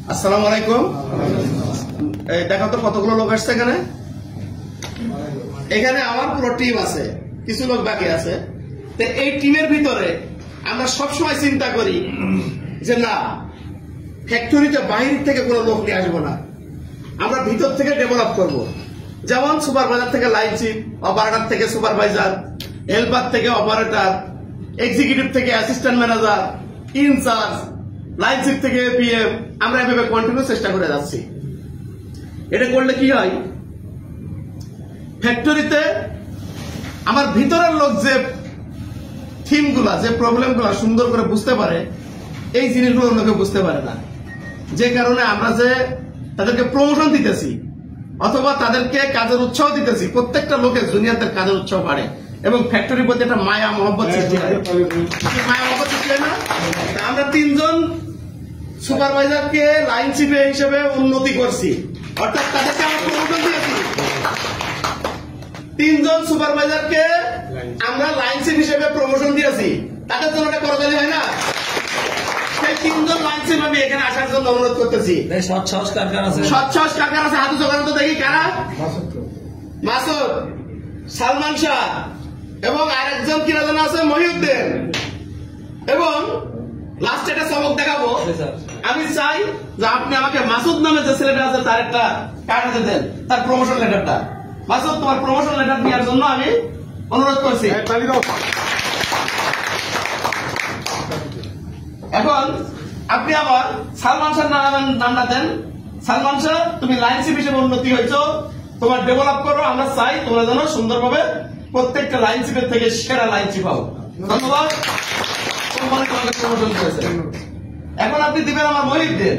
আসসালামু আলাইকুম। দেখো তো কতগুলো লোক আসছে এখানে। এখানে আমার পুরো টিম আছে, কিছু লোক বাকি আছে। তো এই টিমের ভিতরে আমরা সবসময় চিন্তা করি যে না, ফ্যাক্টরিতে বাইরে থেকে কোনো লোক নিয়ে আসবো না, আমরা ভিতর থেকে ডেভেলপ করব। যেমন সুপারভাইজার থেকে লাইন চিফ, অপারেটর থেকে সুপারভাইজার, হেল্পার থেকে অপারেটর, এক্সিকিউটিভ থেকে assistant manager, in charge, line chief থেকে পিএম, আমরা এভাবে কন্টিনিউ চেষ্টা করে যাচ্ছি। এটা করলে কি হয়, ফ্যাক্টরিতে আমার ভিতরের লোক যে থিমগুলা, যে প্রবলেমগুলা সুন্দর করে বুঝতে পারে, এই জিনিসগুলো অন্যকে বুঝতে পারে না। যে কারণে আমরা যে তাদেরকে প্রমোশন দিতেছি অথবা তাদেরকে কাজের উৎসাহ দিতেছি, প্রত্যেকটা লোকের জুনিয়রদের কাজের উৎসাহ বাড়ে এবং ফ্যাক্টরির প্রতি একটা মায়া মহব্বত সৃষ্টি হয়। মায়া মহব্বত সৃষ্টি হয় না? আমরা 3 জন সুপারভাইজারকে লাইন চিফ হিসেবে উন্নতি করছি, অর্থাৎ তাদেরকে আমরা প্রমোশন দিয়েছি। 3 জন সুপারভাইজারকে আমরা লাইন চিফ হিসেবে প্রমোশন দিয়েছি, তাদের জন্য একটা করতালি হয় না? সেই 3 জন লাইন চিফ আমি এখানে আসার জন্য অনুরোধ করতেছি। সৎসাহস কার আছে? সৎসাহস কার আছে? হাতে জোগাড় তো দেখি কারা। মাসুদ, সালমান শাহ এবং আরেকজন কিনা জানা আছে মহিউদ্দিন। এবং লাস্ট একটা চমক দেখাবো। আমি চাই যে আপনি আমাকে মাসুদ নামে যে ছেলেটা আছে তার একটা কার্ড হাতে দেন, তার প্রমোশন লেটারটা। মাসুদ, তোমার প্রমোশন লেটার নেওয়ার জন্য আমি অনুরোধ করছি। এখন আপনি আবার সালমান শাহ নামটা দেন। সালমান শাহ, তুমি লাইন চিফ হিসেবে উন্নতি হয়েছো, তোমার ডেভেলপ করো। আমরা চাই তোমরা যেন সুন্দরভাবে প্রত্যেকটা লাইন চিফের থেকে সেরা লাইন চিফ হও। ধন্যবাদ। প্রমোশন করেছে। এখন আপনি দিবেন আমার মহিউদ্দিন।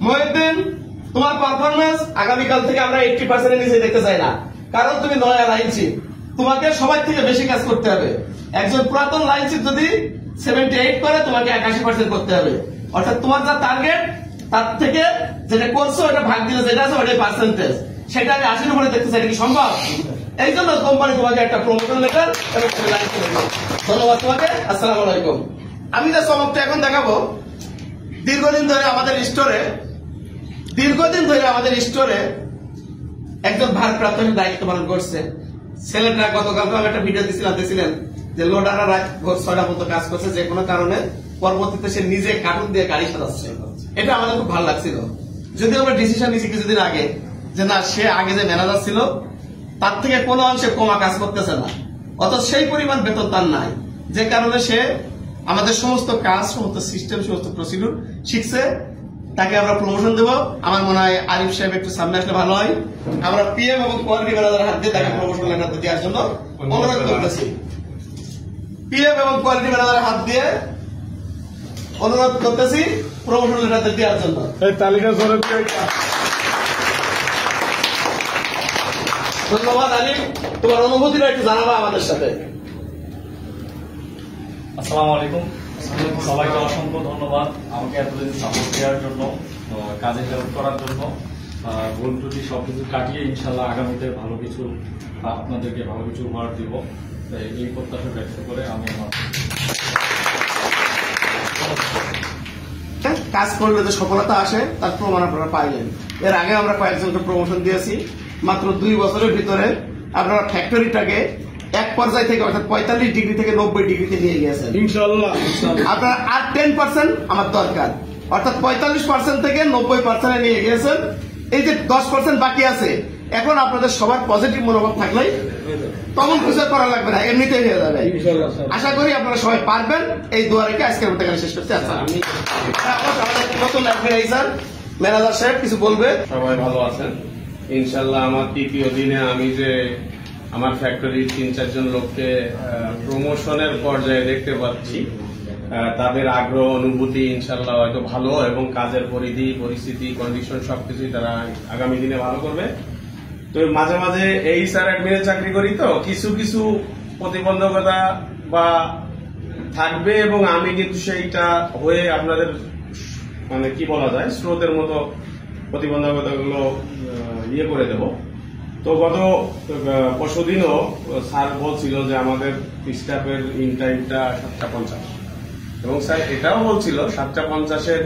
মহিউদ্দিন, তোমার পারফরমেন্স আগামীকাল থেকে আমরা 80% নিচে দেখতে চাই না, কারণ তুমি নয়া লাইন চিফ। তোমাকে সবাই থেকে বেশি কাজ করতে হবে। একজন পুরাতন লাইন চিফ যদি 78 করে, তোমাকে 81% করতে হবে। অর্থাৎ তোমার যা টার্গেট তার থেকে যেটা করছো ওটা ভাগ দিলে যেটা আছে ওটাই পার্সেন্টেজ, সেটা আমি 80 উপরে দেখতে চাই। এটা কি সম্ভব? এই জন্য কোম্পানি তোমাকে একটা প্রমোশন লেটার এবং লাইন চিফ। ধন্যবাদ তোমাকে। আসসালামু আলাইকুম। আমি যে চমকটা এখন দেখাবো, দীর্ঘদিন ধরে আমাদের স্টোরে একজন ভারপ্রাপ্ত দায়িত্ব পালন করছে। ছেলেটা গতকালকে আমি একটা ভিডিও দিছিলেন যে লোডাররা রাত 6টা পর্যন্ত কাজ করছে, যে কোনো কারণে পরবর্তীতে সে নিজে কার্টুন দিয়ে গাড়ি সাজাচ্ছে। এটা আমাদের খুব ভালো লাগছিল। যদিও আমরা ডিসিশন নিয়েছি কিছুদিন আগে যে না, সে আগে যে ম্যানেজার ছিল তার থেকে কোনো অংশে কমা কাজ করতেছে না, অথচ সেই পরিমাণ বেতন তার নাই। যে কারণে সে আমাদের সমস্ত কাজ, সমস্ত সিস্টেম, সমস্ত প্রসিডিউর শিখছে। তাকে আমরা প্রমোশন দেবো। আমার মনে হয় আরিফ সাহেব একটু সামনে আসলে ভালো হয়। আমরা পিএম এবং কোয়ালিটি ম্যানেজার হাত দিয়ে তাকে প্রমোশন লেটার দেওয়ার জন্য অনুরোধ করতেছি। পিএম এবং কোয়ালিটি ম্যানেজার হাত দিয়ে অনুরোধ করতেছি প্রমোশন লেটার দেওয়ার জন্য। ধন্যবাদ। আলিফ, তোমার অনুভূতিটা একটু জানাবা আমাদের সাথে। আসসালামু আলাইকুম। সবাইকে অসংখ্য ধন্যবাদ আমাকে এতদিন সাপোর্ট দেওয়ার জন্য, কাজে হেল্প করার জন্য। ভুল ত্রুটি সবকিছু কাটিয়ে ইনশাল্লাহ আগামীতে ভালো কিছু, আপনাদেরকে ভালো কিছু উপহার দিব, এই প্রত্যাশা ব্যক্ত করে আমি আমার কাজ করলে যে সফলতা আসে তার প্রমাণ আপনারা পাইলেন। এর আগে আমরা কয়েকজনকে প্রমোশন দিয়েছি। মাত্র 2 বছরের ভিতরে আপনারা ফ্যাক্টরিটাকে এক পর্যায় থেকে, অর্থাৎ 45 ডিগ্রি থেকে 90 ডিগ্রিতে নিয়ে গিয়েছেন ইনশাআল্লাহ। আপনার আর 10% আমার দরকার, অর্থাৎ 45% থেকে 90% নিয়ে গিয়েছেন। এই যে 10% বাকি আছে, এখন আপনাদের সবার পজিটিভ মনোভাব থাকলেই তখন কিছু করা লাগবে না, এমনিতেই হয়ে যাবে। আশা করি আপনারা সবাই পারবেন। এই দোয়া রেখে আজকের মতো শেষ করতে। আচ্ছা, আমি নতুন অ্যাডভাইজার ম্যানেজার সাহেব কিছু বলবে। সবাই ভালো আছেন ইনশাল্লাহ। আমার তৃতীয় দিনে আমি যে আমার ফ্যাক্টরির 3-4 জন লোককে প্রমোশনের পর্যায়ে দেখতে পাচ্ছি, তাদের আগ্রহ, অনুভূতি ইনশাল্লাহ হয়তো ভালো, এবং কাজের পরিধি, পরিস্থিতি, কন্ডিশন সবকিছুই তারা আগামী দিনে ভালো করবে। তো মাঝে মাঝে এই স্যার অ্যাডমিনের চাকরি করি, তো কিছু কিছু প্রতিবন্ধকতা বা থাকবে, এবং আমি কিন্তু সেইটা হয়ে আপনাদের মানে কি বলা যায় স্রোতের মতো প্রতিবন্ধকতাগুলো ইয়ে করে দেব। তো গত পরশুদিনও স্যার বলছিল যে আমাদের স্টাফের ইন টাইমটা 7:50, এবং স্যার এটাও বলছিল 7:50